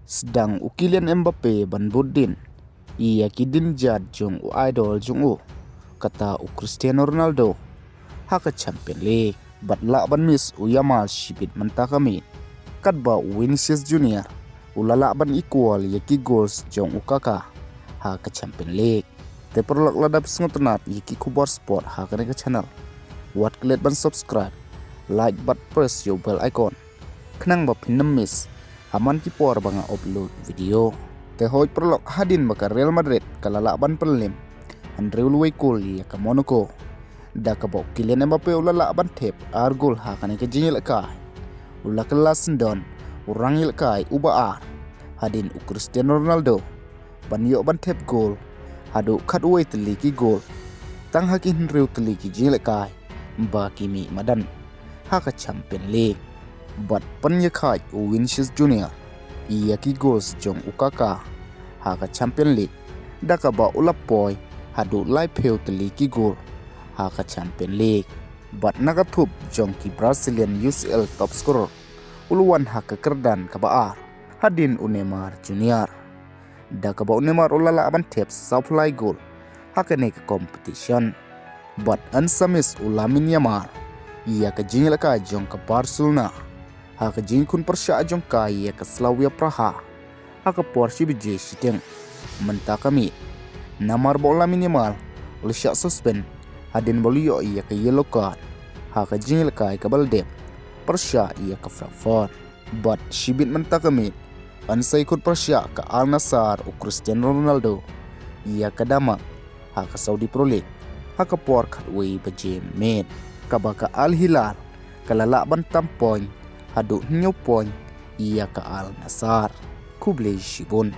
Sedang Kylian Mbappe ban buddin ia kidin jad jong idol jong kata Cristiano Ronaldo haka Champions League batla ban miss Yamal shibit menta kami kadba Vinicius Junior ulala ban equal yaki goals jong Kaka haka Champions League te perlak ladap sngotenat yaki kubar sport haka neka channel wat klet ban subscribe like bat press yo bell icon kenang ba pinnem miss aman ki por banga upload video te hoj perlok hadin baka Real Madrid kalala ban pelim Andrew Luikul ya ka Monaco da ka bok Kylian Mbappe ulala ban tep argol haka neka jingil ka ula kelas don urangil kai uba hadin Cristiano Ronaldo ban yo ban tep gol hadu kadway teliki gol tang hakin Andrew teliki jingil kai ba kimi madan haka Champions League bat penyekai Vinicius Junior ia ki goals jong Kaka haka Champions League daka ba ulap boy hadu lai peu teliki gol haka Champions League bat nakatup jong ki Brazilian UCL top scorer uluan haka kerdan kabaar hadin Neymar Junior daka ba Neymar ulala ban tep supply goal haka ne ke competition bat ansamis ulamin Yamal ia ka jingil ka jong ka Barcelona haka jingkun persya jong ka ia ka Slavia Praha haka Porsche bije siteng menta kami namar bola minimal oleh syak suspend hadin bolio ia ka yellow card haka jingil ka Balde persya ia ka Frankfurt but shibit menta kami ansai ikut persya ka Al Nassr Cristiano Ronaldo ia ka Damak haka Saudi Pro League haka por katway baje med kabaka Al Hilal kalala ban tampoin hadu new point ia ka Al Nassr kublay shibun